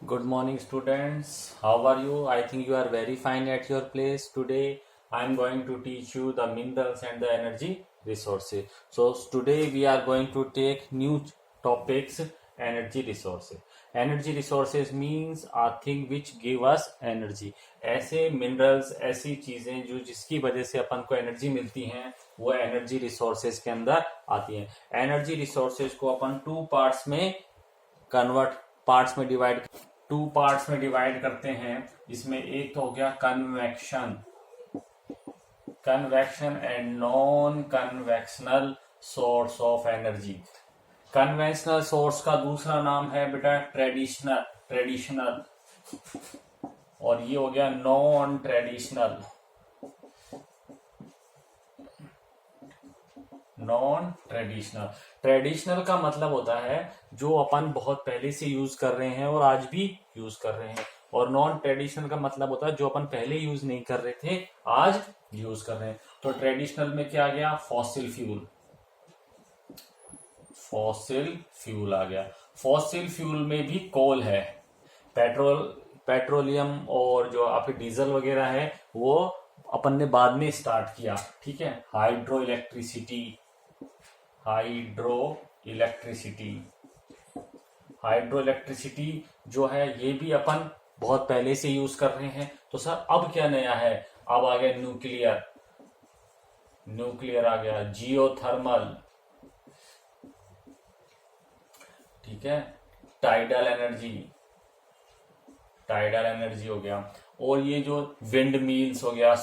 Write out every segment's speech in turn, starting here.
Good morning, students. How are you? I think you are very fine at your place. Today, I am going to teach you the minerals and the energy resources. So, today we are going to take new topics. Energy resources. Energy resources means a thing which give us energy. ऐसे minerals, ऐसी चीजें जो जिसकी वजह से अपन को energy मिलती हैं, वो एनर्जी रिसोर्सेज के अंदर आती हैं. एनर्जी रिसोर्सेज को अपन टू पार्ट्स में डिवाइड करते हैं. जिसमें एक तो हो गया convection and non convectional source of energy. Conventional source का दूसरा नाम है बेटा ट्रेडिशनल, और ये हो गया नॉन ट्रेडिशनल. ट्रेडिशनल का मतलब होता है जो अपन बहुत पहले से यूज कर रहे हैं और आज भी यूज कर रहे हैं, और नॉन ट्रेडिशनल का मतलब होता है जो अपन पहले यूज नहीं कर रहे थे, आज यूज कर रहे हैं. तो ट्रेडिशनल में क्या आ गया? फॉसिल फ्यूल आ गया. फॉसिल फ्यूल में भी कोल है, पेट्रोलियम और जो आपके डीजल वगैरह है वो अपन ने बाद में स्टार्ट किया. ठीक है. हाइड्रो इलेक्ट्रिसिटी जो है ये भी अपन बहुत पहले से यूज कर रहे हैं. तो सर अब क्या नया है? अब आ गया न्यूक्लियर आ गया, जियोथर्मल, ठीक है, टाइडल एनर्जी हो गया, और ये जो विंड मिल्स हो गया,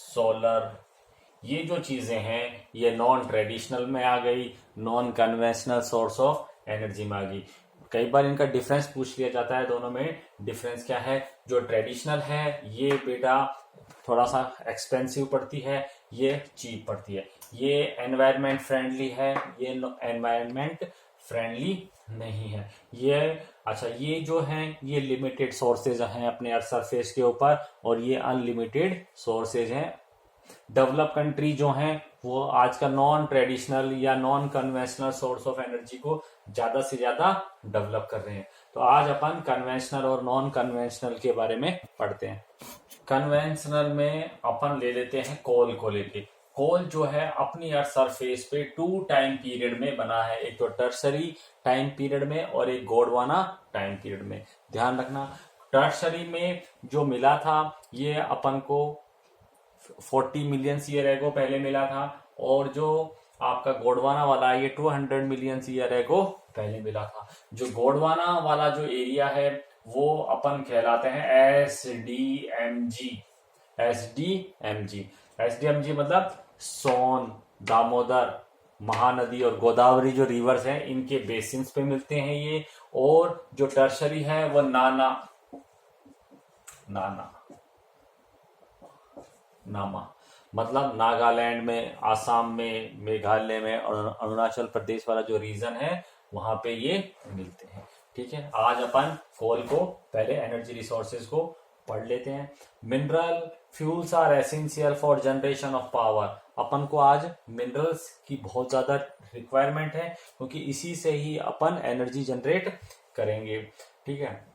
सोलर, ये जो चीजें हैं ये नॉन ट्रेडिशनल में आ गई, non conventional source of energy में आ गई. कई बार इनका डिफरेंस पूछ लिया जाता है. दोनों में डिफरेंस क्या है? जो ट्रेडिशनल है ये बेटा थोड़ा सा एक्सपेंसिव पड़ती है, ये चीप पड़ती है. ये एनवायरमेंट फ्रेंडली है, ये एनवायरमेंट फ्रेंडली नहीं है. ये जो हैं ये लिमिटेड सोर्सेज हैं अपने अर्थ सरफेस के ऊपर, और ये अनलिमिटेड सोर्सेज हैं. डेवलप कंट्री जो हैं वो आज का नॉन ट्रेडिशनल या non conventional source of energy को ज्यादा से ज्यादा डेवलप कर रहे हैं. तो आज अपन कन्वेंशनल और नॉन कन्वेंशनल के बारे में पढ़ते हैं. कन्वेंशनल में अपन ले लेते हैं कोल को लेके. कोल जो है अपनी अर्थ सरफेस पे 2 टाइम पीरियड में बना है, एक तो टर्सरी टाइम पीरियड में और एक गोंडवाना टाइम पीरियड में. ध्यान रखना, टर्सरी में जो मिला था ये अपन को 40 मिलियन ईयर एगो पहले मिला था, और जो आपका गोंडवाना वाला ये 200 मिलियन ईयर एगो पहले मिला था. जो गोंडवाना वाला जो एरिया है वो अपन कहलाते हैं एसडीएमजी मतलब सोन, दामोदर, महानदी और गोदावरी जो रिवर्स हैं इनके बेसिन्स पे मिलते हैं ये. और जो टर्शरी है वो नामा मतलब नागालैंड में, आसाम में, मेघालय में और अरुणाचल प्रदेश वाला जो रीजन है वहां पे ये मिलते हैं. ठीक है. आज अपन कोल को पहले एनर्जी रिसोर्सेज को पढ़ लेते हैं. Mineral fuels are essential for generation of power. अपन को आज मिनरल्स की बहुत ज्यादा रिक्वायरमेंट है क्योंकि इसी से ही अपन एनर्जी जनरेट करेंगे. ठीक है.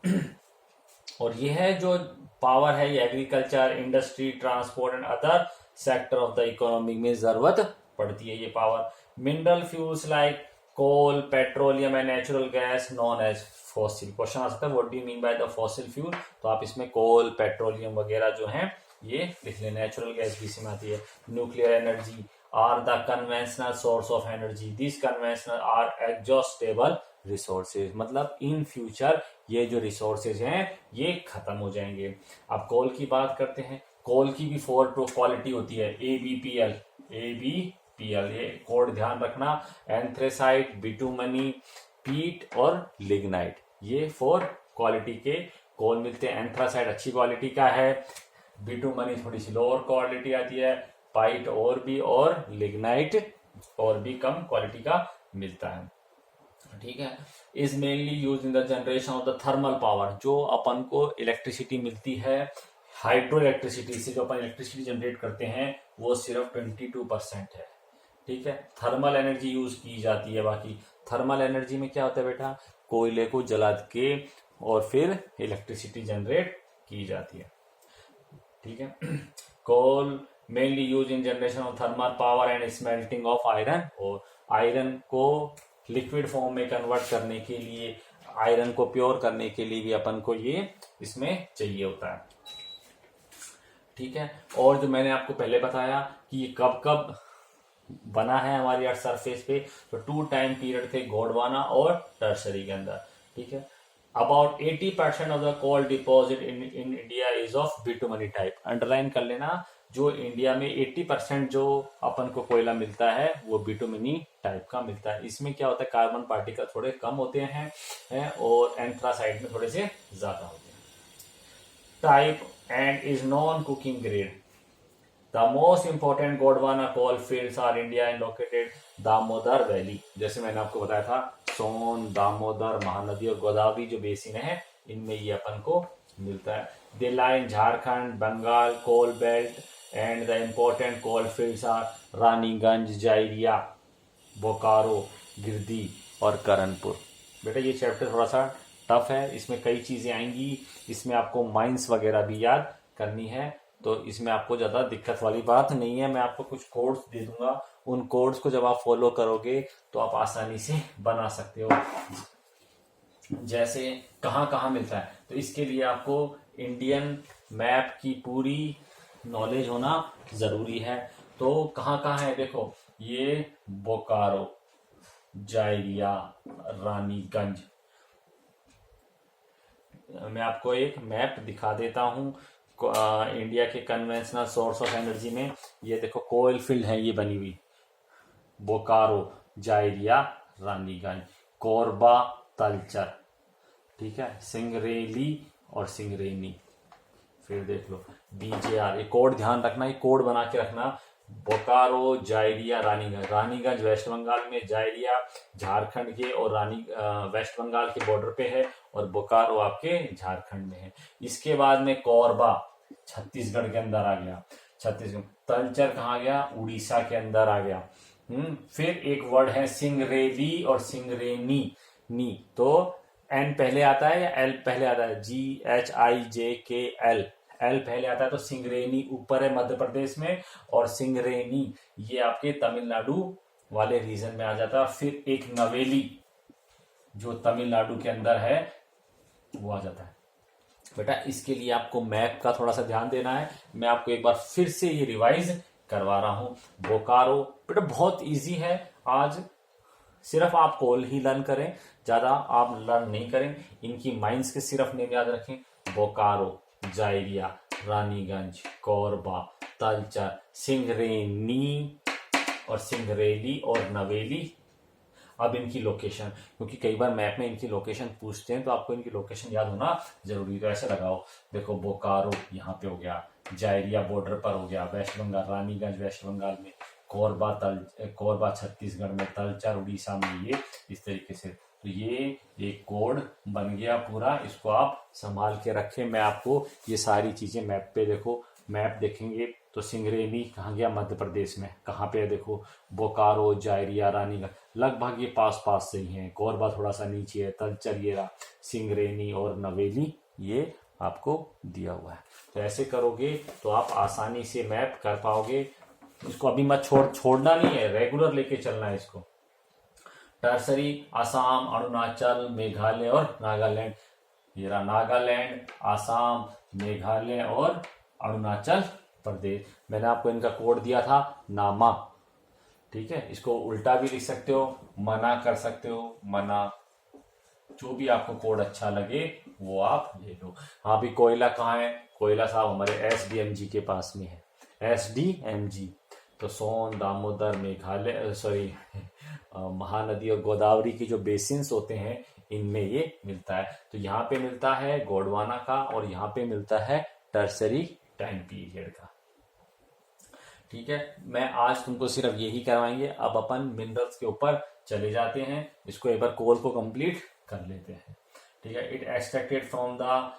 और यह है जो पावर है ये agriculture, industry, transport and other sector of the economy में जरूरत पड़ती है ये power. Mineral fuels like coal, petroleum and natural gas known as fossil. Question आ सकता है what do you mean by the fossil fuel. तो आप इसमें कोल, पेट्रोलियम वगैरह जो हैं ये लिख लें. नेचुरल गैस भी इसमें आती है. Nuclear energy are the conventional source of energy. This conventional are exhaustible resources. मतलब इन फ्यूचर ये जो रिसोर्सेज हैं ये खत्म हो जाएंगे. अब कोल की बात करते हैं. कोल की भी 4 क्वालिटी होती है, ABPL. ये कोड ध्यान रखना. एंथ्रेसाइट, बिटुमनी, पीट और लिग्नाइट, ये 4 क्वालिटी के कोल मिलते हैं. एंथ्रासाइट अच्छी क्वालिटी का है, बिटुमनी थोड़ी सी लोअर क्वालिटी आती है, पाइट और लिग्नाइट और भी कम क्वालिटी का मिलता है. ठीक है. Is mainly use in the generation of the thermal power. जो अपन को इलेक्ट्रिसिटी मिलती है हाइड्रो इलेक्ट्रिसिटी से, जो अपन इलेक्ट्रिसिटी जनरेट करते हैं वो सिर्फ 22% है. ठीक है. थर्मल एनर्जी यूज की जाती है. बाकी थर्मल एनर्जी में क्या होता है बेटा, कोयले को जला के और फिर इलेक्ट्रिसिटी जनरेट की जाती है। ठीक है। Coal mainly use in generation of thermal power and smelting of iron, और आयरन को लिक्विड फॉर्म में कन्वर्ट करने के लिए, आयरन को प्योर करने के लिए भी अपन को ये इसमें चाहिए होता है। ठीक है। और जो मैंने आपको पहले बताया कि ये कब कब बना है हमारी अर्थ सरफेस पे, तो 2 टाइम पीरियड थे, गोंडवाना और टर्सरी के अंदर। ठीक है। About 80% of the coal deposit in India is of bituminous type. Underline कर लेना, जो इंडिया में 80% जो अपन को कोयला मिलता है वो बिटुमनी टाइप का मिलता है। इसमें क्या होता है, कार्बन पार्टिकल थोड़े कम होते हैं और एंथ्रासाइड में थोड़े से ज्यादा होते हैं। Type and is non coking grade. The most important Gondwana coal fields are India and located Damodar valley. जैसे मैंने आपको बताया था, सोन, दामोदर, महानदी और गोदावरी जो बेसिन है, इनमें ये अपन को मिलता है। They lie in Jharkhand, Bengal, coal belt and the important coal fields are Raniganj, Jharia, Bokaro, Giridih और करनपुर। बेटा ये चैप्टर थोड़ा सा टफ है, इसमें कई चीजें आएंगी, इसमें आपको माइंस वगैरह भी याद करनी है, तो इसमें आपको ज्यादा दिक्कत वाली बात नहीं है। मैं आपको कुछ कोड्स दे दूंगा, उन कोड्स को जब आप फॉलो करोगे तो आप आसानी से बना सकते हो। जैसे कहाँ कहाँ मिलता है, तो इसके लिए आपको इंडियन मैप की पूरी नॉलेज होना जरूरी है। तो कहाँ कहाँ है देखो, ये बोकारो, जाइरिया, रानीगंज। मैं आपको एक मैप दिखा देता हूँ इंडिया के कन्वेंशनल सोर्स ऑफ एनर्जी में। ये देखो कोयल फील्ड है ये बनी हुई, बोकारो, जाइरिया, रानीगंज, कोरबा, तलचर। ठीक है। सिंगरेली और सिंगरेनी। फिर देख लो BJR, ये कोड ध्यान रखना, ये कोड बना के रखना। बोकारो, जाइरिया, रानीगंज। रानीगंज वेस्ट बंगाल में, जाइरिया झारखंड के और वेस्ट बंगाल के बॉर्डर पे है, और बोकारो आपके झारखंड में है। इसके बाद में कोरबा छत्तीसगढ़ के अंदर आ गया, छत्तीसगढ़। तलचर कहाँ गया, उड़ीसा के अंदर आ गया। फिर एक वर्ड है सिंगरेली और सिंगरेनी। नी तो N पहले आता है या L पहले आता है, GHIJKL, L पहले आता है, तो सिंगरेनी ऊपर है मध्य प्रदेश में, और सिंगरेनी ये आपके तमिलनाडु वाले रीजन में आ जाता है। फिर एक नवेली जो तमिलनाडु के अंदर है वो आ जाता है। बेटा इसके लिए आपको मैप का थोड़ा सा ध्यान देना है, मैं आपको एक बार फिर से ये रिवाइज करवा रहा हूं। बोकारो बेटा बहुत इजी है, आज सिर्फ आप कोल ही लर्न करें, ज्यादा आप लर्न नहीं करें। इनकी माइंस के सिर्फ नेम याद रखें, बोकारो, जाइरिया, रानीगंज, कोरबा, तलचर, सिंगरेनी और सिंगरेली और नवेली। अब इनकी लोकेशन, क्योंकि कई बार मैप में इनकी लोकेशन पूछते हैं, तो आपको इनकी लोकेशन याद होना जरूरी है। तो ऐसे लगाओ, देखो बोकारो यहाँ पे हो गया, जाइरिया बॉर्डर पर हो गया वेस्ट बंगाल, रानीगंज वेस्ट बंगाल में, कोरबा छत्तीसगढ़ में, तलचर उड़ीसा में, ये इस तरीके से। तो ये एक कोड बन गया पूरा, इसको आप संभाल के रखें। मैं आपको ये सारी चीजें मैप पे, देखो मैप देखेंगे तो सिंगरेली कहाँ गया, मध्य प्रदेश में। कहाँ पे है देखो, बोकारो, जाइरिया, रानीगंज लगभग ये पास पास से ही है। कोरबा थोड़ा सा नीचे है, तलचर ये रहा, सिंगरेनी और नवेली ये आपको दिया हुआ है। तो ऐसे करोगे तो आप आसानी से मैप कर पाओगे। इसको अभी मत छोड़ना नहीं है, रेगुलर लेके चलना है इसको। टर्सरी असम, अरुणाचल, मेघालय और नागालैंड। ये रहा नागालैंड, आसाम, मेघालय और अरुणाचल प्रदेश। मैंने आपको इनका कोड दिया था नामा। ठीक है, इसको उल्टा भी लिख सकते हो, मना कर सकते हो, मना, जो भी आपको कोड अच्छा लगे वो आप ले लो। हाँ भी कोयला कहाँ है, कोयला साहब हमारे SDMG के पास में है, SDMG। तो सोन, दामोदर, मेघालय महानदी और गोदावरी की जो बेसिन्स होते हैं इनमें ये मिलता है। तो यहाँ पे मिलता है गोंडवाना का, और यहाँ पे मिलता है टर्सरी टाइम पीरियड का। ठीक है, मैं आज तुमको सिर्फ यही करवाएंगे। अब अपन मिनरल्स के ऊपर चले जाते हैं, इसको एक बार कोल को कंप्लीट कर लेते हैं। ठीक है, it extracted from the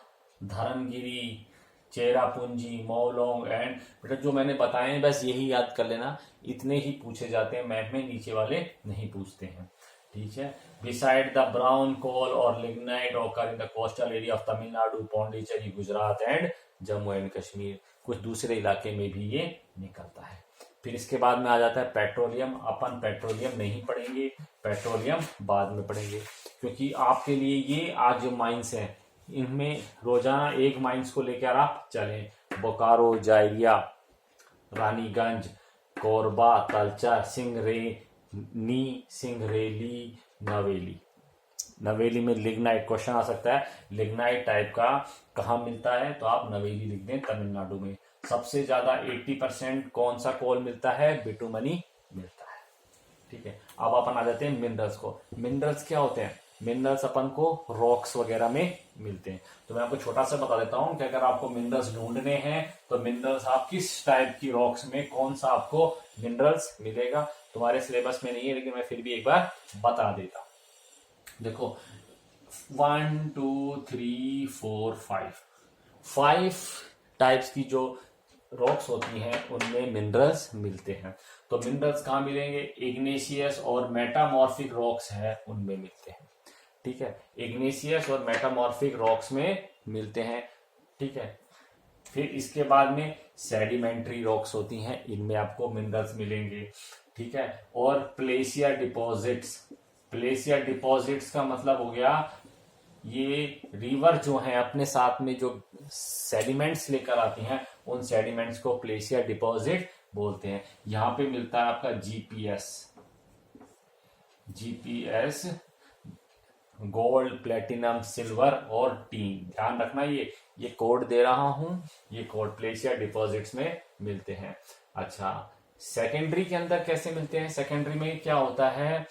Dharmagiri, Cherrapunji, Mawlong and, बेटा जो मैंने बताए बस यही याद कर लेना, इतने ही पूछे जाते हैं मैप में, नीचे वाले नहीं पूछते हैं। ठीक है। बिसाइड द ब्राउन कोल और lignite occur in the coastal area of Tamil Nadu, Pondicherry, Gujarat and Jammu and Kashmir. कुछ दूसरे इलाके में भी ये निकलता है। फिर इसके बाद में आ जाता है पेट्रोलियम। अपन पेट्रोलियम नहीं पढ़ेंगे, पेट्रोलियम बाद में पढ़ेंगे, क्योंकि आपके लिए ये आज जो माइंस हैं इनमें रोजाना एक माइंस को लेकर आप चलें। बोकारो, जायरिया, रानीगंज, कोरबा, तलचा, सिंगरेनी, सिंगरेली, नवेली। नवेली में लिग्नाइट क्वेश्चन आ सकता है, लिग्नाइट टाइप का कहाँ मिलता है, तो आप नवेली लिख दें, तमिलनाडु में। सबसे ज्यादा 80% कौन सा कोल मिलता है, बिटुमनी मिलता है। ठीक है, अब अपन आ जाते हैं मिनरल्स को। मिनरल्स क्या होते हैं, मिनरल्स अपन को रॉक्स वगैरह में मिलते हैं। तो मैं आपको छोटा सा बता देता हूं कि अगर आपको मिनरल्स ढूंढने हैं तो मिनरल्स आप किस टाइप की रॉक्स में कौन सा आपको मिनरल्स मिलेगा। तुम्हारे सिलेबस में नहीं है लेकिन मैं फिर भी एक बार बता देता हूं। देखो 1 2 3 4 5 टाइप्स की जो रॉक्स होती हैं उनमें मिनरल्स मिलते हैं। तो मिनरल्स कहाँ मिलेंगे, इग्नेशियस और मेटामॉर्फिक रॉक्स है उनमें मिलते हैं। ठीक है, इग्नेशियस और मेटामॉर्फिक रॉक्स में मिलते हैं। ठीक है, फिर इसके बाद में सेडिमेंट्री रॉक्स होती हैं, इनमें आपको मिनरल्स मिलेंगे। ठीक है, और प्लेशियर डिपॉजिट्स। प्लेशियर डिपॉजिट्स का मतलब हो गया ये रिवर जो है अपने साथ में जो सेडिमेंट्स लेकर आती हैं उन सेडिमेंट्स को प्लेशियर डिपॉजिट बोलते हैं। यहां पे मिलता है आपका जीपीएस गोल्ड, प्लेटिनम, सिल्वर और टीन। ध्यान रखना ये कोड दे रहा हूं, ये कोड प्लेशियर डिपॉजिट्स में मिलते हैं। अच्छा, सेकेंडरी के अंदर कैसे मिलते हैं, सेकेंडरी में क्या होता है,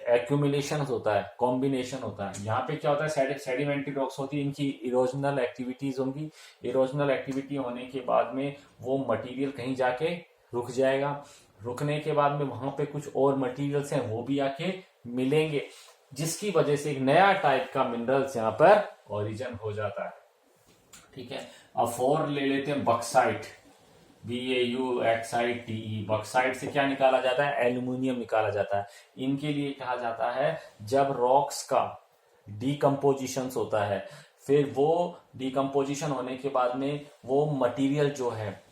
एक्यूमुलेशन होता है, कॉम्बिनेशन होता है। यहाँ पे क्या होता है, सेडिमेंट्री रॉक्स होती है, इनकी इरोजनल एक्टिविटीज होंगी। इरोजनल एक्टिविटी होने के बाद में वो मटेरियल कहीं जाके रुक जाएगा, रुकने के बाद में वहां पे कुछ और मटेरियल्स हैं वो भी आके मिलेंगे, जिसकी वजह से एक नया टाइप का मिनरल्स यहाँ पर ओरिजिन हो जाता है। ठीक है, अब 4 ले लेते हैं, बक्साइट, BAUXITE। बक्साइट से क्या निकाला जाता है, एल्यूमिनियम निकाला जाता है। इनके लिए कहा जाता है जब रॉक्स का डिकम्पोजिशन होता है, फिर वो डिकम्पोजिशन होने के बाद में वो मटेरियल जो है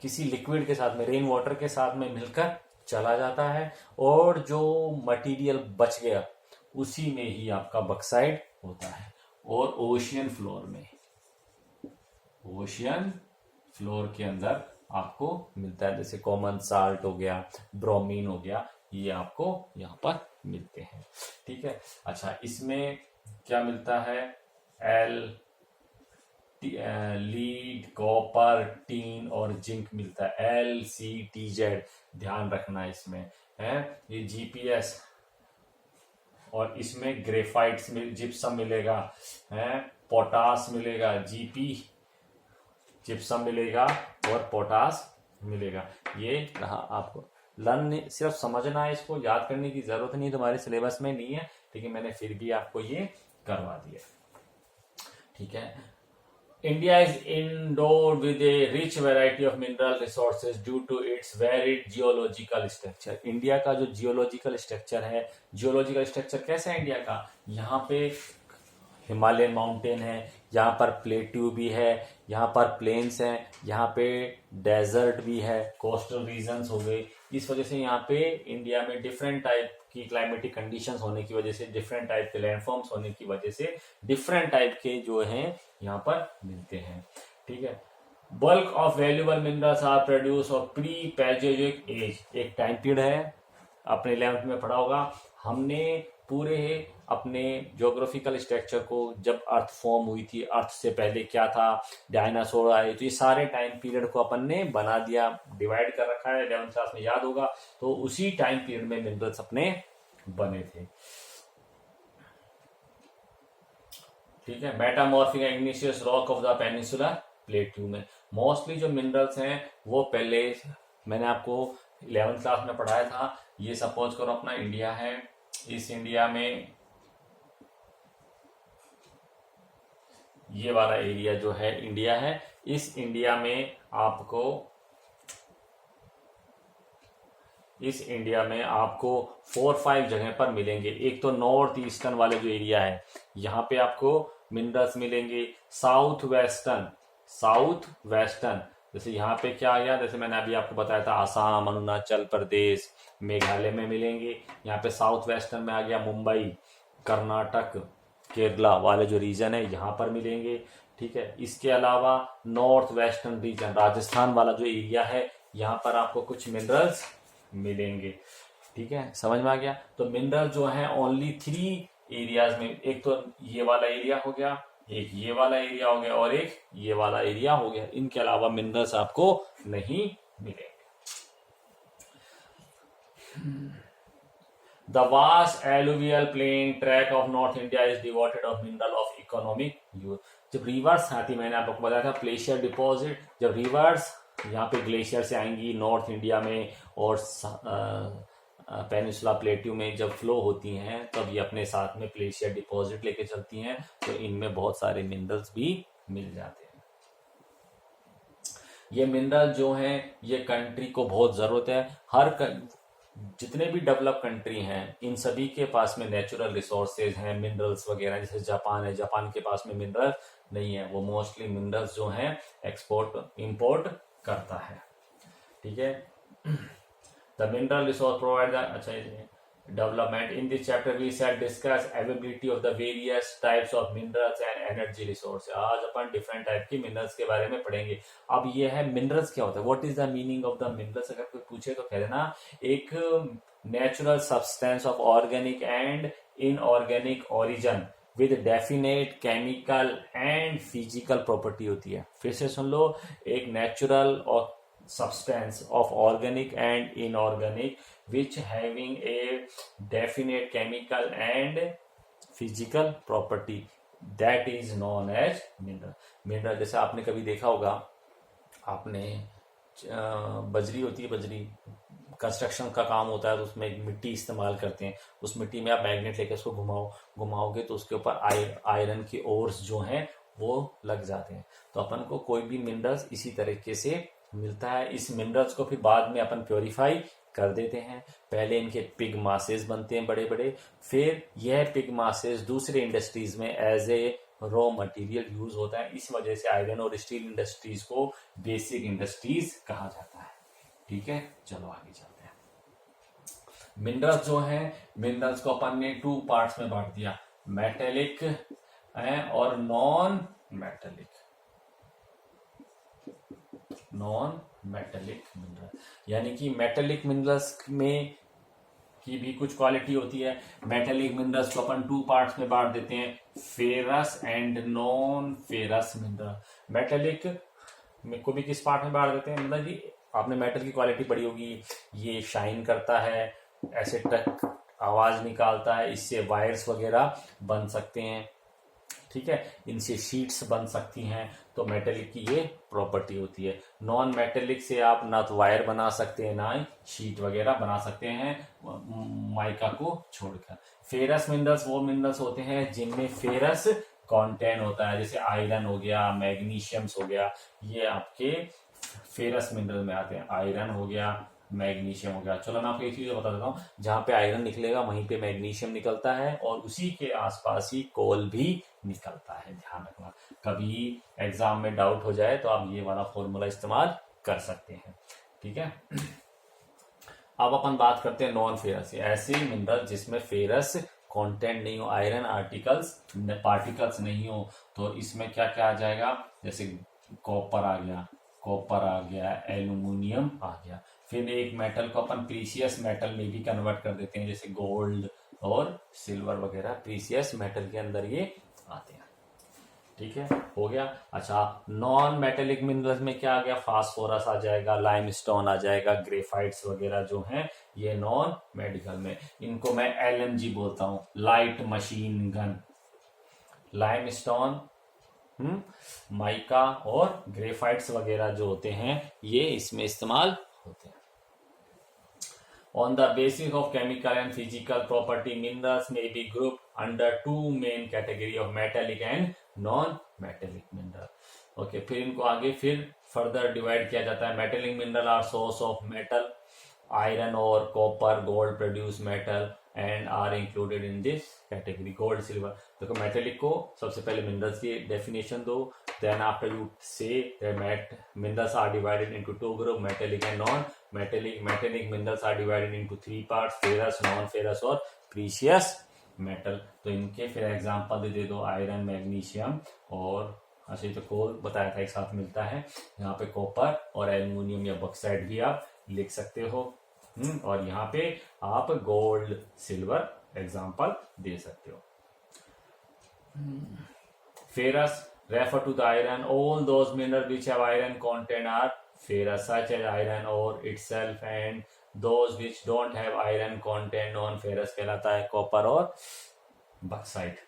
किसी लिक्विड के साथ में, रेन वाटर के साथ में मिलकर चला जाता है, और जो मटेरियल बच गया उसी में ही आपका बक्साइट होता है। और ओशियन फ्लोर के अंदर आपको मिलता है, जैसे कॉमन साल्ट हो गया, ब्रोमीन हो गया, ये आपको यहां पर मिलते हैं। ठीक है, अच्छा, इसमें क्या मिलता है, लीड, कॉपर, टीन और जिंक मिलता है, LCTZ। ध्यान रखना इसमें है, ये जीपीएस, और इसमें ग्रेफाइट्स में जिप्सम मिलेगा, है पोटास मिलेगा, जीपी जिप्सम मिलेगा और पोटास मिलेगा। ये रहा, आपको लर्न सिर्फ समझना है, इसको याद करने की जरूरत नहीं, तुम्हारे सिलेबस में नहीं है, लेकिन मैंने फिर भी आपको ये करवा दिया। ठीक है, India is endowed with a rich variety of mineral resources due to its varied geological structure। India का जो जियोलॉजिकल स्ट्रक्चर है, जियोलॉजिकल स्ट्रक्चर कैसा है इंडिया का, यहाँ पे हिमालयन माउंटेन है, यहाँ पर प्लेट्यू भी है, यहाँ पर प्लेन्स हैं, यहाँ पे डेजर्ट भी है, कोस्टल रीजन्स हो गए। इस वजह से यहाँ पे इंडिया में डिफरेंट टाइप की क्लाइमेटिक कंडीशंस होने की वजह से, डिफरेंट टाइप के लैंडफॉर्म्स होने की वजह से डिफरेंट टाइप के जो हैं यहाँ पर मिलते हैं। ठीक है, bulk of valuable minerals are produce और प्री पैलियोजिक एज। एक टाइम पीरियड है, अपने 11th में पढ़ा होगा हमने, पूरे अपने ज्योग्राफिकल स्ट्रक्चर को, जब अर्थ फॉर्म हुई थी, अर्थ से पहले क्या था, डायनासोर आए, तो ये सारे टाइम पीरियड को अपन ने बना दिया, डिवाइड कर रखा है, 11th क्लास में याद होगा। तो उसी टाइम पीरियड में मिनरल्स अपने बने थे। ठीक है, metamorphic igneous rock of the peninsular plateau में मोस्टली जो मिनरल्स हैं वो पहले मैंने आपको 11th क्लास में पढ़ाया था। ये सपोज करो अपना इंडिया है, इस इंडिया में ये वाला एरिया जो है इंडिया है, इस इंडिया में आपको इस इंडिया में आपको 4-5 जगह पर मिलेंगे। एक तो नॉर्थ ईस्टर्न वाले जो एरिया है यहाँ पे आपको मिनरल्स मिलेंगे। साउथ वेस्टर्न जैसे यहाँ पे क्या आ गया, जैसे मैंने अभी आपको बताया था आसाम, अरुणाचल प्रदेश, मेघालय में मिलेंगे। यहाँ पे साउथ वेस्टर्न में आ गया मुंबई, कर्नाटक, केरला वाले जो रीजन है यहाँ पर मिलेंगे। ठीक है, इसके अलावा नॉर्थ वेस्टर्न रीजन राजस्थान वाला जो एरिया है यहाँ पर आपको कुछ मिनरल्स मिलेंगे। ठीक है, समझ में आ गया। तो मिनरल जो है ओनली 3 एरियाज में, एक तो ये वाला एरिया हो गया, एक ये वाला एरिया हो गया और एक ये वाला एरिया हो गया। इनके अलावा मिनरल्स आपको नहीं मिलेंगे। The vast alluvial plain tract of North India is devoted of mineral of economic use. जब रिवर्स आती, मैंने आपको बताया था ग्लेशियर डिपॉजिट, जब रिवर्स यहाँ पे ग्लेशियर से आएंगी नॉर्थ इंडिया में और पेनिसुला प्लेट्यू में जब फ्लो होती हैं तब ये अपने साथ में ग्लेशियर डिपॉजिट लेके चलती हैं, तो इनमें बहुत सारे मिनरल्स भी मिल जाते हैं। ये मिनरल जो हैं ये कंट्री को बहुत जरूरत है। जितने भी डेवलप कंट्री हैं इन सभी के पास में नेचुरल रिसोर्सेज हैं, मिनरल्स वगैरह। जैसे जापान है, जापान के पास में मिनरल नहीं है, वो मोस्टली मिनरल्स जो हैं एक्सपोर्ट इंपोर्ट करता है। ठीक है, द मिनरल रिसोर्स प्रोवाइड अच्छा development. In this chapter we shall discuss availability of the various types of minerals and energy resource. आज अपन डिफरेंट टाइप की मिनरल्स के बारे में पढ़ेंगे। अब ये है मिनरल्स क्या होता है, what is the meaning of the minerals. अगर कोई पूछे तो कह देना एक natural substance of organic and inorganic origin with definite chemical and physical property होती है। फिर से सुन लो, एक नेचुरल और substance of organic and inorganic which having a definite chemical and physical property that is known as mineral। जैसे आपने कभी देखा होगा, आपने बजरी होती है, बजरी कंस्ट्रक्शन का काम होता है तो उसमें एक मिट्टी इस्तेमाल करते हैं। उस मिट्टी में आप मैग्नेट लेकर उसको घुमाओगे तो उसके ऊपर आयरन के ओर्स जो हैं वो लग जाते हैं। तो अपन को कोई भी मिनरल्स इसी तरीके से मिलता है। इस मिनरल्स को फिर बाद में अपन प्योरीफाई कर देते हैं। पहले इनके पिग मासेस बनते हैं बड़े बड़े, फिर यह पिग मासेस दूसरे इंडस्ट्रीज में as a raw material use होता है। इस वजह से आयरन और स्टील इंडस्ट्रीज को बेसिक इंडस्ट्रीज कहा जाता है। ठीक है, चलो आगे चलते हैं। मिनरल्स जो है, मिनरल्स को अपन ने 2 पार्ट्स में बांट दिया, मेटेलिक और नॉन मेटेलिक मिनरल। यानी कि मेटेलिक मिनरल्स में की भी कुछ क्वालिटी होती है। मेटेलिक मिनरल्स को अपन 2 पार्ट्स में बांट देते हैं, ferrous and non ferrous mineral. Metallic को भी किस पार्ट में बांट देते हैं, मतलब कि आपने मेटल की क्वालिटी पढ़ी होगी, ये शाइन करता है, ऐसे टक आवाज निकालता है, इससे वायर्स वगैरह बन सकते हैं। ठीक है, इनसे शीट्स बन सकती हैं, तो मेटेलिक की ये प्रॉपर्टी होती है। नॉन मेटेलिक से आप ना तो वायर बना सकते हैं ना ही शीट वगैरह बना सकते हैं, माइका को छोड़कर। फेरस मिनरल्स वो मिनरल्स होते हैं जिनमें फेरस कंटेंट होता है, जैसे आयरन हो गया, मैग्नीशियम्स हो गया, ये आपके फेरस मिनरल में आते हैं। आयरन हो गया, मैग्नीशियम हो गया। चलो मैं आपको एक चीज बता देता हूँ, जहां पे आयरन निकलेगा वहीं पे मैग्नीशियम निकलता है और उसी के आसपास ही कोल भी निकलता है, ध्यान रखना। कभी एग्जाम में डाउट हो जाए तो आप ये वाला फॉर्मूला इस्तेमाल कर सकते हैं। ठीक है, अब अपन बात करते हैं नॉन फेरस, ऐसे मिनरल जिसमें फेरस कंटेंट नहीं हो, आयरन पार्टिकल्स नहीं हो। तो इसमें क्या क्या आ जाएगा, जैसे कॉपर आ गया, एल्यूमिनियम आ गया। फिर एक मेटल को अपन प्रीशियस मेटल में भी कन्वर्ट कर देते हैं, जैसे गोल्ड और सिल्वर वगैरह प्रीशियस मेटल के अंदर ये आते हैं। ठीक है, हो गया। अच्छा, नॉन मेटेलिक मिनरल्स में क्या आ गया, फास्फोरस आ जाएगा, लाइमस्टोन आ जाएगा, ग्रेफाइट्स वगैरह जो हैं ये नॉन मेडिकल में। इनको मैं LMG बोलता हूं, light machine gun. Limestone, mica और ग्रेफाइट्स वगैरह जो होते हैं ये इसमें इस्तेमाल होते हैं। On the basis of chemical and physical property, minerals may be grouped under 2 main category of metallic and non-metallic mineral. Okay, फिर इनको आगे फिर फर्दर डिवाइड किया जाता है। Metallic mineral are source of metal iron और copper gold produce metal and are included in this category. Gold silver, देखो metallic को सबसे पहले मिनरल्स की डेफिनेशन दो, then after you say minerals are divided into two group, metallic and non metallic. Metallic minerals are divided into three parts, ferrous, non ferrous और precious metal. तो इनके फिर एग्जांपल दे दो, आयरन, मैग्नीशियम और अच्छा तो कोल बताया था एक साथ मिलता है, यहाँ पे कॉपर और एल्युमिनियम या बॉक्साइट भी आप लिख सकते हो। और यहाँ पे आप गोल्ड सिल्वर एग्जांपल दे सकते हो। Ferrous refer to the iron, all those mineral which have iron content are ferrous, such as iron ore itself, and those which don't have iron content non ferrous कहलाता है copper और bauxite.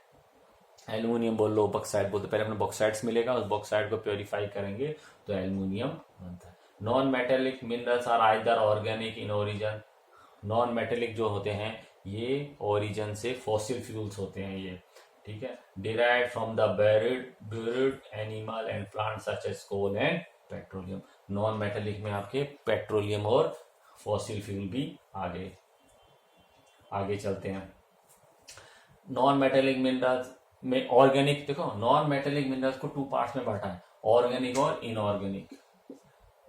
Aluminium बोल लो, bauxite बोलते, पहले अपने बॉक्साइट्स मिलेगा, उस bauxite को प्योरीफाई करेंगे तो एल्युमिनियम बनता है। Non metallic minerals are either organic in origin, non metallic जो होते हैं ये ओरिजिन से फॉसिल फ्यूल्स होते हैं ये, ठीक है, derived from the buried animal and plant such as coal and petroleum. Non metallic में आपके पेट्रोलियम और फॉसिल फ्यूल भी आगे चलते हैं। नॉन मेटेलिक मिनरल्स में ऑर्गेनिक, देखो नॉन मेटेलिक मिनरल्स को टू पार्ट्स में बांटा है, ऑर्गेनिक और इनऑर्गेनिक।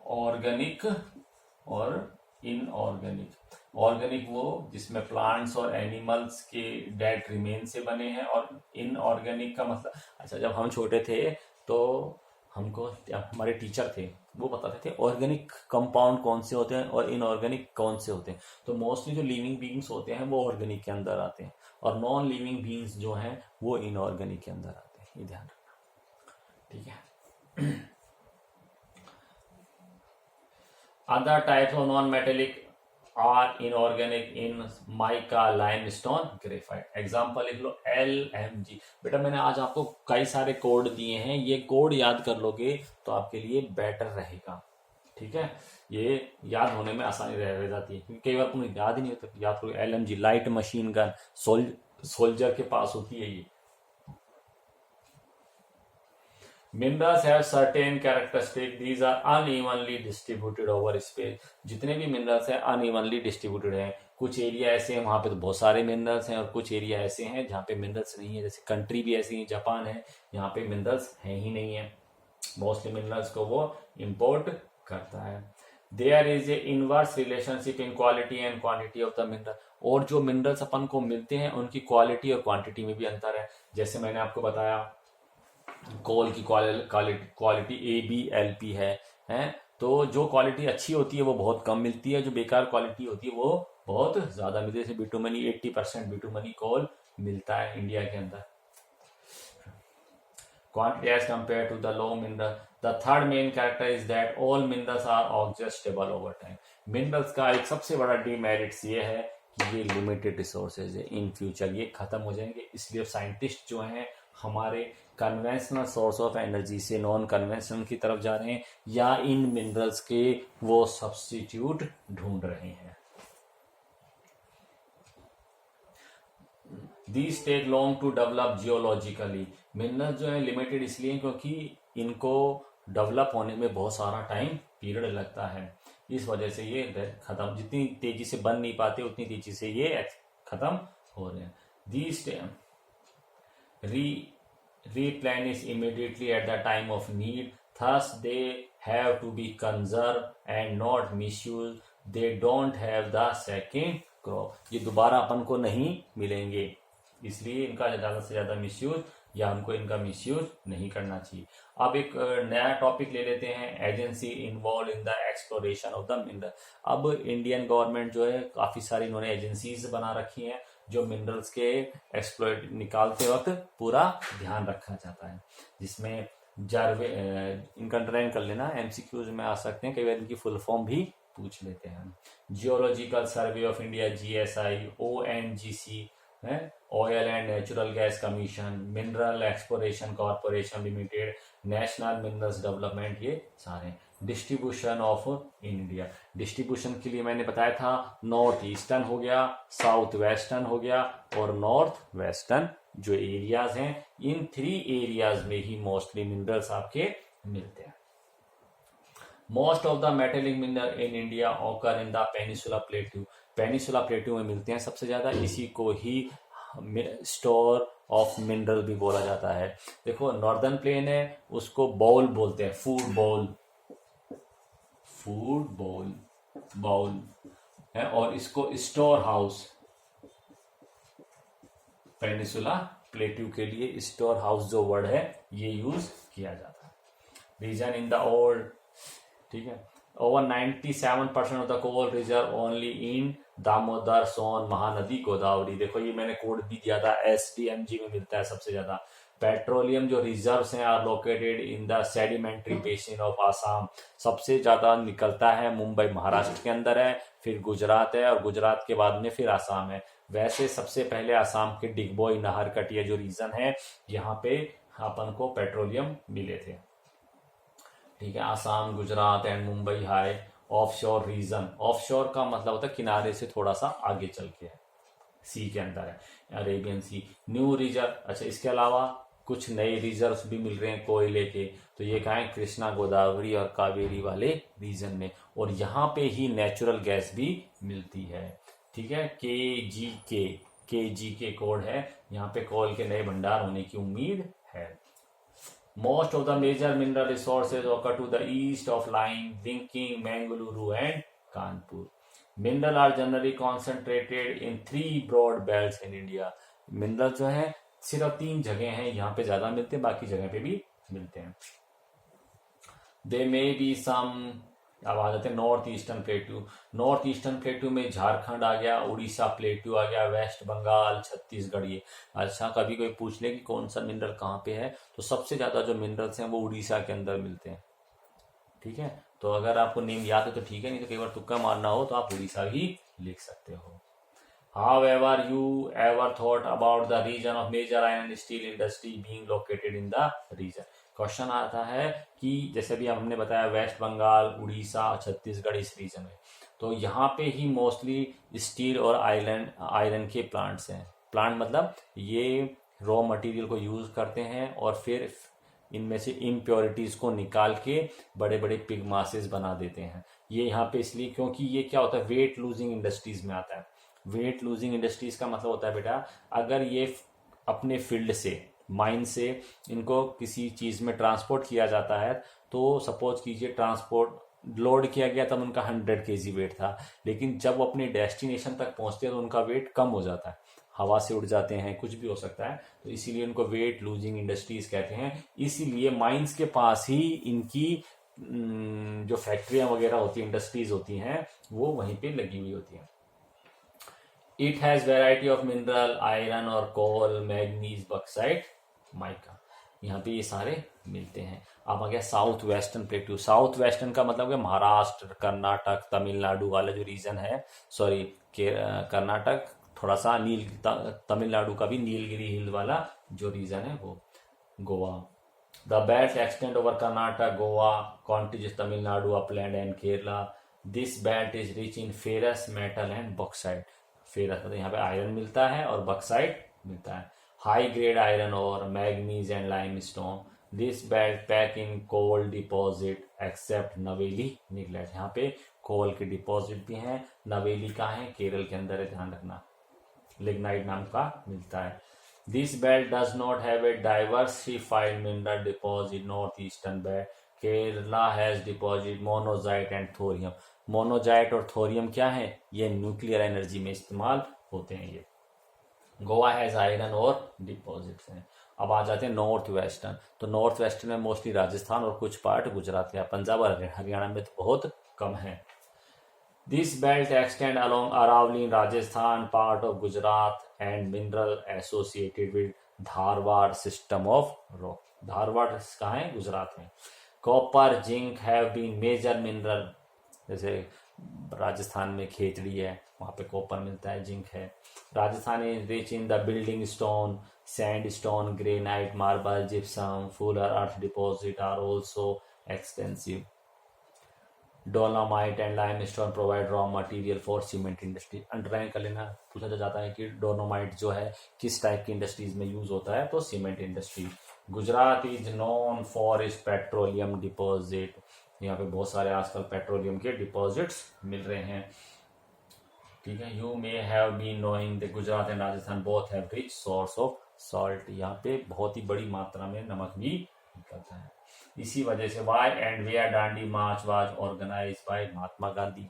ऑर्गेनिक और इनऑर्गेनिक, ऑर्गेनिक वो जिसमें प्लांट्स और एनिमल्स के डेड रिमेन से बने हैं, और इनऑर्गेनिक का मतलब, अच्छा जब हम छोटे थे तो हमको हमारे टीचर थे वो बताते थे ऑर्गेनिक कंपाउंड कौन से होते हैं और इनऑर्गेनिक कौन से होते हैं। तो मोस्टली जो लिविंग बीइंग्स होते हैं वो ऑर्गेनिक के अंदर आते हैं, और नॉन लिविंग बीइंग्स जो हैं वो इनऑर्गेनिक के अंदर आते हैं, ये ध्यान रखना, ठीक है। Other types of non metallic are inorganic in mica, limestone, graphite. Example लिख लो LMG। बेटा मैंने आज आपको कई सारे कोड दिए हैं, ये कोड याद कर लोगे तो आपके लिए बेटर रहेगा, ठीक है, ये याद होने में आसानी रह जाती है, क्योंकि कई बार तुम्हें याद ही नहीं होता। याद करो LMG light machine gun, soldier के पास होती है ये। Minerals have certain characteristic, these are unevenly distributed over space. जितने भी मिनरल्स हैं अनइवनली डिस्ट्रीब्यूटेड हैं, कुछ एरिया ऐसे हैं वहां पे तो बहुत सारे मिनरल्स हैं, और कुछ एरिया ऐसे हैं जहाँ पे मिनरल्स नहीं है, जैसे कंट्री भी ऐसी है, जापान है, यहाँ पे मिनरल्स हैं ही नहीं है, मोस्टली मिनरल्स को वो इंपोर्ट करता है। There is a inverse relationship in quality and quantity of the mineral, और जो मिनरल्स अपन को मिलते हैं उनकी क्वालिटी और क्वांटिटी में भी अंतर है। जैसे मैंने आपको बताया कोल की क्वालिटी ABLP है, तो जो क्वालिटी अच्छी होती है वो बहुत कम मिलती है, जो बेकार क्वालिटी होती है वो बहुत ज्यादा मिलती है। जैसे बिटुमनी 80% बिटुमनी कोल मिलता है इंडिया के अंदर। Quantity as compared to the low mineral. The third main character is that all minerals are exhaustible over time. Minerals का एक सबसे बड़ा डीमेरिट्स ये है कि ये लिमिटेड रिसोर्सेज है, इन फ्यूचर ये खत्म हो जाएंगे, इसलिए साइंटिस्ट जो हैं हमारे कन्वेंशनल सोर्स ऑफ एनर्जी से नॉन कन्वेंशनल की तरफ जा रहे हैं, या इन मिनरल्स के वो सब्स्टिट्यूट ढूंढ रहे हैं। These take long to develop geologically. Mineral जो है लिमिटेड इसलिए क्योंकि इनको डेवलप होने में बहुत सारा टाइम पीरियड लगता है, इस वजह से ये खत्म, जितनी तेजी से बन नहीं पाते उतनी तेजी से ये खत्म हो रहे हैं। These replenish immediately at the time of need, thus they have to be conserved and not misused. They don't have the second crop. ये दोबारा अपन को नहीं मिलेंगे, इसलिए इनका ज्यादा से ज्यादा मिसयूज या हमको इनका मिसयूज नहीं करना चाहिए। अब एक नया टॉपिक ले लेते हैं, agency involve in the exploration of the mineral. अब इंडियन गवर्नमेंट जो है काफी सारी इन्होंने एजेंसीज बना रखी हैं जो मिनरल्स के एक्सप्लोरेट निकालते वक्त पूरा ध्यान रखा जाता है, जिसमें इनका अंडरलाइन कर लेना, MCQs में आ सकते हैं, कई बार इनकी फुल फॉर्म भी पूछ लेते हैं। Geological survey of India GSI, ONGC है, oil and natural gas commission, mineral exploration corporation limited, national minerals development, ये सारे। डिस्ट्रीब्यूशन ऑफ इंडिया, डिस्ट्रीब्यूशन के लिए मैंने बताया था नॉर्थ ईस्टर्न हो गया, साउथ वेस्टर्न हो गया और नॉर्थ वेस्टर्न जो एरियाज हैं, इन 3 एरियाज में ही मोस्टली मिनरल्स आपके मिलते हैं। Most of the metallic mineral in India occur in the peninsula plateau. Peninsula plateau में मिलते हैं सबसे ज्यादा, इसी को ही स्टोर ऑफ मिनरल भी बोला जाता है। देखो नॉर्दर्न प्लेन है, उसको बाउल बोलते हैं, food bowl, food bowl, bowl है, और इसको स्टोर हाउस, पेनिसुला प्लेट्यू के लिए स्टोर हाउस जो वर्ड है ये यूज किया जाता है। रीजन इन द ओल्ड, ठीक है, over 97% of the coal reserve only in Damodar, Son, Mahanadi, Godavari. देखो ये मैंने कोड भी दिया था, SDMG में मिलता है सबसे ज्यादा। पेट्रोलियम जो रिजर्व्स हैं are located in the sedimentary basin of Assam. सबसे ज्यादा निकलता है मुंबई महाराष्ट्र के अंदर है, फिर गुजरात है, और गुजरात के बाद में फिर आसाम है। वैसे सबसे पहले आसाम के डिगबोई नाहरकटिया जो रीजन है, यहाँ पे अपन को पेट्रोलियम मिले थे। ठीक है, Assam, Gujarat and Mumbai high offshore region. Offshore का मतलब होता है किनारे से थोड़ा सा आगे चल के है, सी के अंदर है, अरेबियन सी। न्यू रिजर्व, अच्छा इसके अलावा कुछ नए रिजर्व्स भी मिल रहे हैं कोयले के, तो ये कहा है कृष्णा, गोदावरी और कावेरी वाले रीजन में, और यहाँ पे ही नेचुरल गैस भी मिलती है। ठीक है, KG के कोड है, यहाँ पे कोल के नए भंडार होने की उम्मीद है। Most of the major mineral resources occur to the east of line linking Mangaluru and Kanpur. Mineral are generally concentrated in 3 broad belts in India. Mineral जो है सिर्फ 3 जगह हैं यहाँ पे ज्यादा मिलते हैं, बाकी जगह पे भी मिलते हैं। There may be some, अब आ जाते हैं north eastern plateau. North eastern plateau में झारखंड आ गया, उड़ीसा प्लेट्यू आ गया, वेस्ट बंगाल, छत्तीसगढ़। ये अच्छा कभी कोई पूछ ले कि कौन सा मिनरल कहाँ पे है, तो सबसे ज्यादा जो मिनरल्स हैं वो उड़ीसा के अंदर मिलते हैं। ठीक है, तो अगर आपको नेम याद है तो ठीक है, नहीं तो कई बार तुक्का मारना हो तो आप उड़ीसा भी लिख सकते हो। However, you ever thought about the region of major iron and steel industry being located in the region? Question आता है कि जैसे भी हमने बताया वेस्ट बंगाल, उड़ीसा, छत्तीसगढ़ इस रीजन में, तो यहाँ पे ही मोस्टली स्टील और आयरन के प्लांट्स हैं। प्लांट मतलब ये रॉ मटेरियल को यूज करते हैं और फिर इनमें से इम्प्योरिटीज को निकाल के बड़े बड़े पिग मासेस बना देते हैं। ये यहाँ पे इसलिए क्योंकि ये क्या होता है, वेट लूजिंग इंडस्ट्रीज में आता है। वेट लूजिंग इंडस्ट्रीज का मतलब होता है बेटा, अगर ये अपने फील्ड से, माइन से इनको किसी चीज में ट्रांसपोर्ट किया जाता है, तो सपोज कीजिए ट्रांसपोर्ट लोड किया गया तब उनका 100 kg वेट था, लेकिन जब वो अपने डेस्टिनेशन तक पहुंचते हैं तो उनका वेट कम हो जाता है, हवा से उड़ जाते हैं, कुछ भी हो सकता है, तो इसीलिए उनको वेट लूजिंग इंडस्ट्रीज कहते हैं। इसीलिए माइंस के पास ही इनकी जो फैक्ट्रियां वगैरह होती है, इंडस्ट्रीज होती हैं, वो वहीं पे लगी हुई होती हैं। It has variety of mineral, iron और कोल, मैग्नीज, बक्साइट, माइका, यहाँ पे ये सारे मिलते हैं। अब आ गया south western plateau. South western का मतलब है महाराष्ट्र, कर्नाटक, तमिलनाडु वाला जो रीजन है, सॉरी कर्नाटक, थोड़ा सा तमिलनाडु का भी नीलगिरी हिल वाला जो रीजन है वो, Goa. The belt extend over Karnataka, Goa, contiguous, Tamil Nadu, upland and Kerala. This belt is rich in ferrous metal and bauxite. Ferrous मतलब यहाँ पे आयरन मिलता है और बॉक्साइट मिलता है। हाई ग्रेड आयरन और manganese and limestone. This belt pack in coal deposit except Neyveli, निगलेट। यहाँ पे कोल के डिपॉजिट भी हैं। नवेली का है, केरल के अंदर है, ध्यान रखना, लिग्नाइट नाम का मिलता है। This belt does not have a diversified mineral deposit north eastern belt. Kerala has deposit monazite and thorium. Monazite और थोरियम क्या है, ये न्यूक्लियर एनर्जी में इस्तेमाल होते हैं ये। गोवा हैज आयरन और डिपॉजिट्स हैं। अब आ जाते हैं नॉर्थ वेस्टर्न। तो नॉर्थ वेस्टर्न में मोस्टली राजस्थान और कुछ पार्ट गुजरात का, पंजाब और हरियाणा में तो बहुत कम है। This belt extend along Aravalli in Rajasthan, part of Gujarat and mineral associated with Dharwad system of rock. Dharwad कहाँ है, गुजरात में। Copper, zinc have been major mineral, जैसे राजस्थान में खेतड़ी है, वहाँ पे कॉपर मिलता है, जिंक है। Rajasthan is rich in the building stone, sand stone, granite, marble, gypsum, fuller earth deposit are also extensive. Dolomite and limestone provide raw material for cement industry. Underline कर लेना, पूछा जाता है कि डोलोमाइट जो है किस टाइप की इंडस्ट्रीज में यूज होता है, तो cement industry. Gujarat is known for its petroleum deposit. यहाँ पे बहुत सारे आजकल पेट्रोलियम के डिपॉजिट्स मिल रहे हैं। ठीक है, you may have been knowing the Gujarat and Rajasthan both have rich source of salt. यहाँ पे बहुत ही बड़ी मात्रा में नमक भी निकलता है। इसी वजह से why and where Dandi march was organize by Mahatma Gandhi.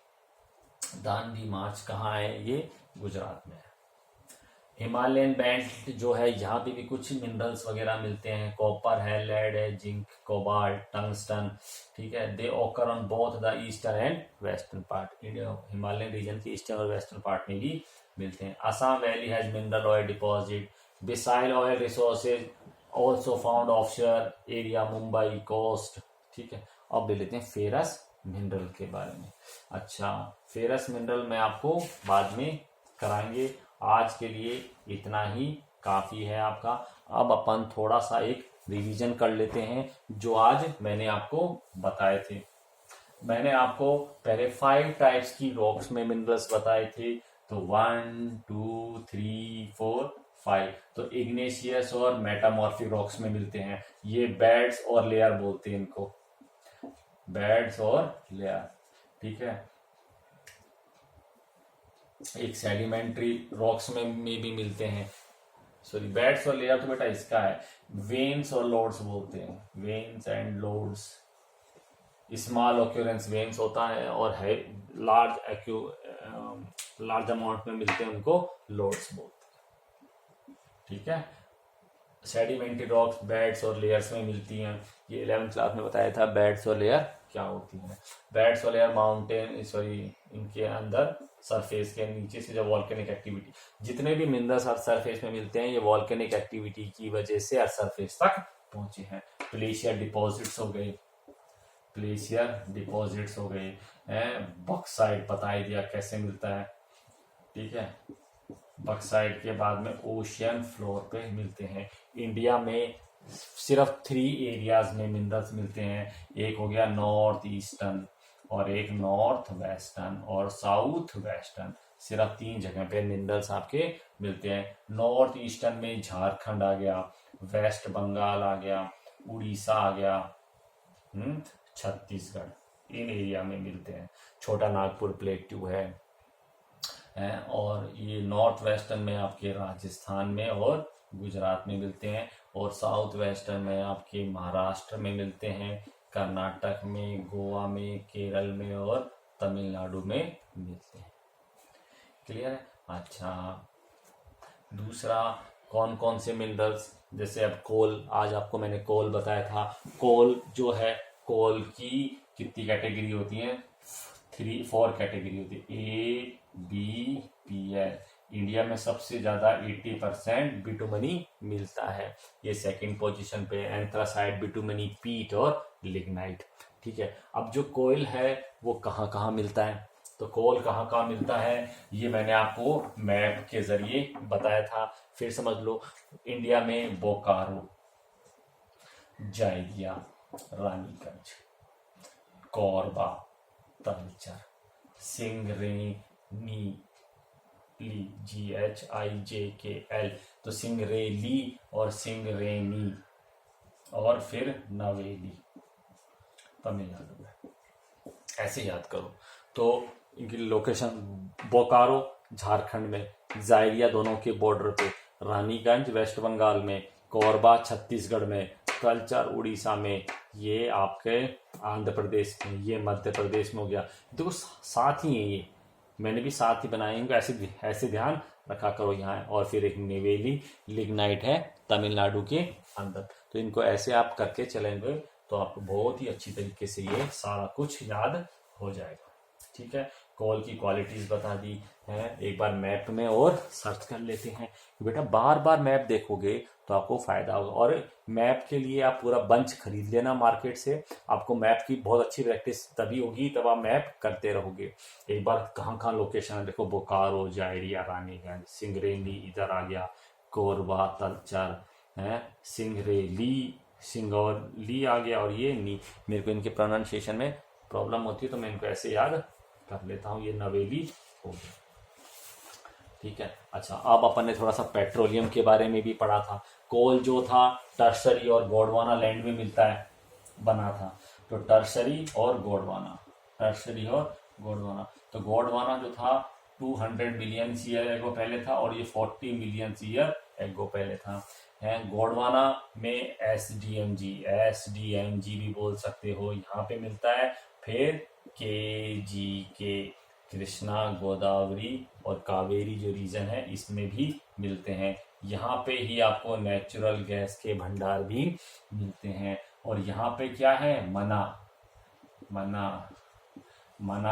Dandi march कहाँ है? ये गुजरात में है। हिमालयन बेल्ट जो है, यहाँ पे भी कुछ मिनरल्स वगैरह मिलते हैं। कॉपर है, लेड है, जिंक, कोबाल्ट, टंगस्टन। ठीक है, they occur on both the eastern and western part. Himalayan region के ईस्टर्न और वेस्टर्न पार्ट में भी मिलते हैं। Assam valley has mineral oil deposit. Besides oil resources also found offshore area Mumbai coast. ठीक है, अब ले लेते हैं फेरस मिनरल के बारे में। अच्छा, फेरस मिनरल मैं आपको बाद में कराएंगे। आज के लिए इतना ही काफी है आपका। अब अपन थोड़ा सा एक रिवीजन कर लेते हैं जो आज मैंने आपको बताए थे। मैंने आपको पहले 5 टाइप्स की रॉक्स में मिनरल्स बताए थे। तो 1 2 3 4 5 तो इग्नेशियस और मेटामॉर्फिक रॉक्स में मिलते हैं। ये बेड्स और लेयर बोलते हैं इनको, बेड्स और लेयर। ठीक है, एक सेडिमेंट्री रॉक्स में भी मिलते हैं। सॉरी, बेड्स और लेयर तो बेटा इसका है। वेन्स और लोड्स बोलते हैं, veins and loads. Small occurrence veins होता है और है लार्ज अमाउंट में मिलते हैं, उनको लोड्स बोलते हैं। ठीक है, सेडिमेंट्री रॉक्स बेड्स और लेयर्स में मिलती हैं। ये 11th क्लास में बताया था बेड्स और लेयर क्या होती है। बेड्स और लेयर माउंटेन इनके अंदर सरफेस के नीचे से जो वॉल्केनिक एक्टिविटी, जितने भी मिनरल्स अर्थ सरफेस में मिलते हैं ये वॉल्केनिक एक्टिविटी की वजह से अर्थ सरफेस तक पहुंचे हैं। ग्लेशियर डिपॉजिट्स हो गए, ग्लेशियर डिपॉजिट्स हो गए हैं। बॉक्साइट बता ही दिया कैसे मिलता है। ठीक है, बॉक्साइट के बाद में ओशियन फ्लोर पे मिलते हैं। इंडिया में सिर्फ 3 एरियाज में मिनरल्स मिलते हैं। एक हो गया नॉर्थ ईस्टर्न और एक नॉर्थ वेस्टर्न और साउथ वेस्टर्न। सिर्फ 3 जगह पे मिनरल्स आपके मिलते हैं। नॉर्थ ईस्टर्न में झारखंड आ गया, वेस्ट बंगाल आ गया, उड़ीसा आ गया, छत्तीसगढ़, इन एरिया में मिलते हैं। छोटा नागपुर प्लेट्यू है। और ये नॉर्थ वेस्टर्न में आपके राजस्थान में और गुजरात में मिलते हैं। और साउथ वेस्टर्न में आपके महाराष्ट्र में मिलते हैं, कर्नाटक में, गोवा में, केरल में और तमिलनाडु में मिलते हैं। क्लियर है? अच्छा, दूसरा कौन कौन से मिनरल्स, जैसे अब कोल, आज आपको मैंने कोल बताया था। कोल जो है, कोल की कितनी कैटेगरी होती है? 4 कैटेगरी होती है, A B P L. India में सबसे ज्यादा 80% बिटुमनी मिलता है। ये सेकंड पोजीशन पे एंथ्रासाइट, बिटुमनी, पीट और लिग्नाइट। ठीक है, अब जो कोयल है वो कहाँ कहाँ मिलता है? तो कोल कहाँ कहाँ मिलता है ये मैंने आपको मैप के जरिए बताया था। फिर समझ लो, इंडिया में बोकारो, जायदिया, रानीगंज, कोरबा, तलचर, सिंगरेली, GHIJKL, तो सिंगरेली और सिंगरेनी और फिर नवेली तमिलनाडु में। ऐसे याद करो। तो इनकी लोकेशन बोकारो झारखंड में, जायरिया दोनों के बॉर्डर पे, रानीगंज वेस्ट बंगाल में, कोरबा छत्तीसगढ़ में, कल्चर उड़ीसा में, ये आपके आंध्र प्रदेश में, ये मध्य प्रदेश में हो गया। देखो साथ ही है, ये मैंने भी साथ ही बनाए हैं, ऐसे ध्यान रखा करो यहाँ। और फिर एक नेवेली लिग्नाइट है तमिलनाडु के अंदर। तो इनको ऐसे आप करके चलेंगे तो आपको बहुत ही अच्छी तरीके से ये सारा कुछ याद हो जाएगा। ठीक है, कोल की क्वालिटीज बता दी है। एक बार मैप में और सर्च कर लेते हैं। बेटा बार बार मैप देखोगे तो आपको फायदा होगा। और मैप के लिए आप पूरा बंच खरीद लेना मार्केट से। आपको मैप की बहुत अच्छी प्रैक्टिस तभी होगी तब आप मैप करते रहोगे। एक बार कहाँ कहाँ लोकेशन है देखो, बोकारो, जायरिया, रानीगंज, सिंगरेली इधर आ गया, कोरबा, तलचर है, सिंगौली आ गया, और ये नी, मेरे को इनके प्रोनाउंसिएशन में प्रॉब्लम होती है तो मैं इनको ऐसे याद कर लेता हूँ। ये नवेली हो गया। ठीक है, अच्छा, अब अपन ने थोड़ा सा पेट्रोलियम के बारे में भी पढ़ा था। कोल जो था टर्सरी और गोंडवाना लैंड में मिलता है, बना था। तो टर्शरी और गोंडवाना, टर्शरी और गोंडवाना। तो गोंडवाना जो था 200 मिलियन ईयर एगो पहले था और ये 40 मिलियन ईयर एगो पहले था। है गोंडवाना में एस डी एम जी भी बोल सकते हो, यहाँ पे मिलता है। फिर के कृष्णा, गोदावरी और कावेरी जो रीजन है इसमें भी मिलते हैं। यहाँ पे ही आपको नेचुरल गैस के भंडार भी मिलते हैं। और यहाँ पे क्या है, मना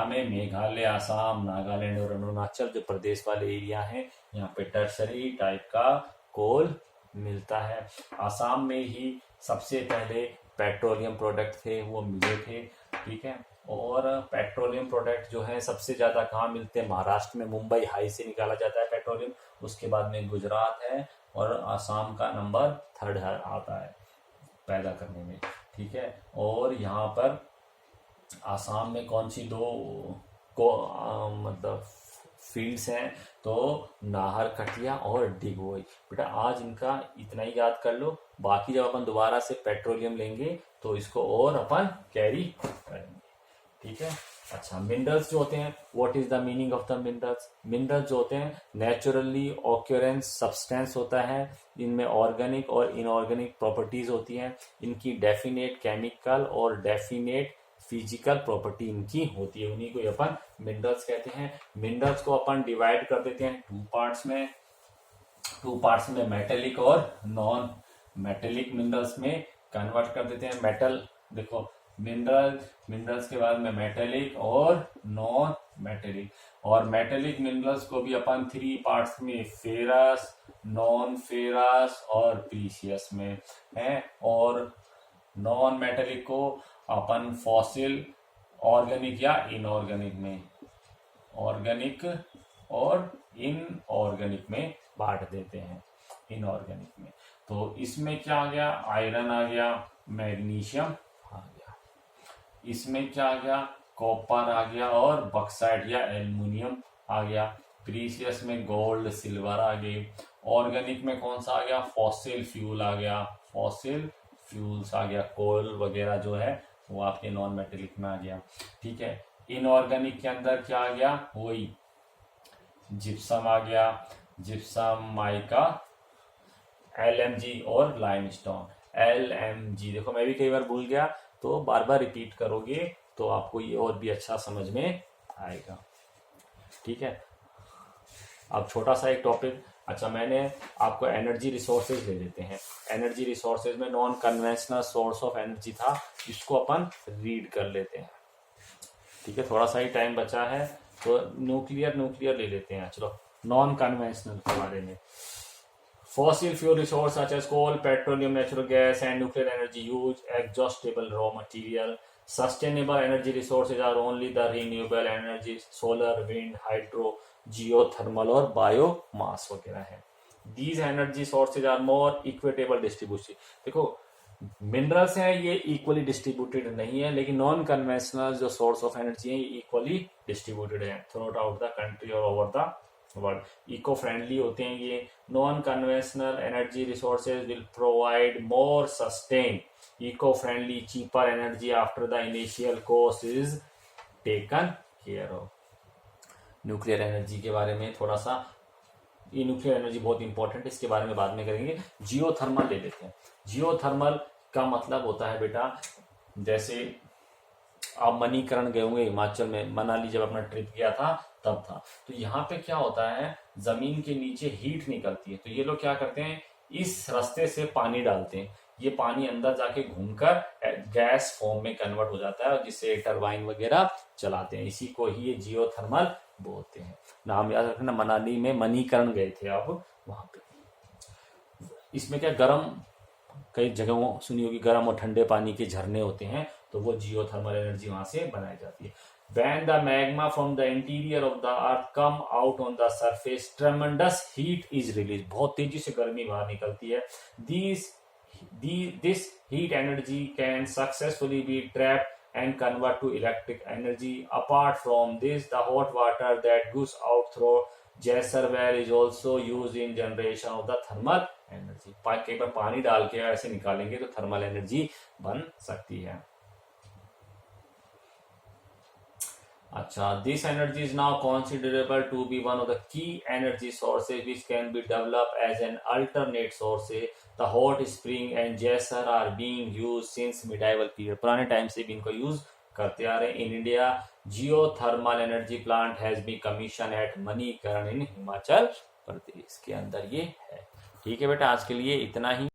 में मेघालय, आसाम, नागालैंड और अरुणाचल जो प्रदेश वाले एरिया हैं, यहाँ पे टर्शरी टाइप का कोल मिलता है। आसाम में ही सबसे पहले पेट्रोलियम प्रोडक्ट थे वो मिले थे, ठीक है। और पेट्रोलियम प्रोडक्ट जो है सबसे ज़्यादा कहाँ मिलते हैं, महाराष्ट्र में मुंबई हाई से निकाला जाता है पेट्रोलियम, उसके बाद में गुजरात है और आसाम का नंबर 3rd आता है पैदा करने में, ठीक है। और यहाँ पर आसाम में कौन सी दो मतलब फील्ड्स हैं, तो नाहर कटिया और डिगबोई। बेटा आज इनका इतना ही याद कर लो, बाकी जब अपन दोबारा से पेट्रोलियम लेंगे तो इसको और अपन कैरी करेंगे, ठीक है। अच्छा, मिनरल्स जो होते हैं, what is the meaning of the minerals? Minerals जो होते हैं नेचुरली ऑक्यूरेंस सब्सटेंस होता है, इनमें ऑर्गेनिक और इनऑर्गेनिक प्रॉपर्टीज होती हैं, इनकी डेफिनेट केमिकल और डेफिनेट फिजिकल प्रॉपर्टी इनकी होती है, उन्हीं को अपन मिनरल्स कहते हैं। मिनरल्स को अपन डिवाइड कर देते हैं टू पार्ट्स में मेटेलिक और नॉन मेटेलिक। मिनरल्स में कन्वर्ट कर देते हैं मेटल, देखो मिनरल्स के बाद में मेटेलिक और नॉन मेटेलिक। और मेटेलिक मिनरल्स को भी अपन 3 पार्ट्स में, फेरस, नॉन फेरस और प्रीशियस में है। और नॉन मेटेलिक को अपन फॉसिल, ऑर्गेनिक या इनऑर्गेनिक में, ऑर्गेनिक और इनऑर्गेनिक में बांट देते हैं, इनऑर्गेनिक में। तो इसमें क्या आ गया, आयरन आ गया, मैग्नीशियम आ गया, इसमें क्या आ गया, कॉपर आ गया और बक्साइट या एल्युमिनियम आ गया। प्रीशियस में गोल्ड, सिल्वर आ गई। ऑर्गेनिक में कौन सा आ गया, फॉसिल फ्यूल आ गया, फॉसिल फ्यूल्स आ गया, कोल वगैरह जो है वो आपके नॉन मेटेलिक में आ गया, ठीक है। इनऑर्गेनिक के अंदर क्या आ गया, वही जिप्सम आ गया, जिप्सम, माइका, LMG और लाइमस्टोन। LMG देखो मैं भी कई बार भूल गया, तो बार बार रिपीट करोगे तो आपको ये और भी अच्छा समझ में आएगा, ठीक है। अब छोटा सा एक टॉपिक, अच्छा मैंने आपको एनर्जी रिसोर्सेज ले लेते हैं। एनर्जी रिसोर्सेज में non conventional source of energy था, इसको अपन रीड कर लेते हैं, ठीक है। थोड़ा सा ही टाइम बचा है तो न्यूक्लियर ले लेते हैं। चलो नॉन कन्वेंशनल के बारे में, fossil fuel resources such as coal, petroleum, natural gas, and nuclear energy use exhaustible raw material. Sustainable energy resources are only the renewable energy, solar, wind, hydro, geothermal और biomass वगैरह है। These energy sources are more equitable distribution। देखो minerals हैं ये equally distributed नहीं है, लेकिन non conventional जो सोर्स ऑफ एनर्जी है ये इक्वली डिस्ट्रीब्यूटेड है थ्रू आउट द कंट्री और over the world. Eco friendly होते हैं ये। Non conventional energy resources will provide more sustain eco friendly cheaper energy after the initial cost is taken care of. Nuclear energy के बारे में थोड़ा सा, ये न्यूक्लियर एनर्जी बहुत इंपॉर्टेंट है, इसके बारे में बाद में करेंगे। जियोथर्मल ले लेते हैं। जियोथर्मल का मतलब होता है बेटा, जैसे आप मणिकरण गए होंगे हिमाचल में, मनाली जब अपना ट्रिप गया था तब था, तो यहाँ पे क्या होता है, जमीन के नीचे हीट निकलती है, तो ये लोग क्या करते हैं, इस रास्ते से पानी डालते हैं, ये पानी अंदर जाके घूमकर गैस फॉर्म में कन्वर्ट हो जाता है और जिससे टरबाइन वगैरह चलाते हैं, इसी को ही ये जियोथर्मल बोलते हैं। नाम याद रखना, मनाली में मणिकरण गए थे आप वहां पे। इसमें क्या, गर्म, कई जगहों सुनी होगी गर्म और ठंडे पानी के झरने होते हैं, तो वो जियोथर्मल एनर्जी वहां से बनाई जाती है। When the magma from the interior of the earth come out on the surface, tremendous heat is released। बहुत तेजी से गर्मी बाहर निकलती है। This heat energy can successfully be trapped and convert to electric energy. Apart from this, the hot water that goes out through Jaisalmer is also used in generation of the thermal energy। कई बार पानी डाल के ऐसे निकालेंगे तो thermal energy बन सकती है। अच्छा, this energy is now considerable to be one of the key energy sources which can be developed as an alternate sources. The hot spring and geyser are being used since medieval period. पुराने time से भी इनको use करते आ रहे हैं. In India geothermal energy plant has been commission at Manikaran in Himachal Pradesh. के अंदर ये है. ठीक है बेटा, आज के लिए इतना ही.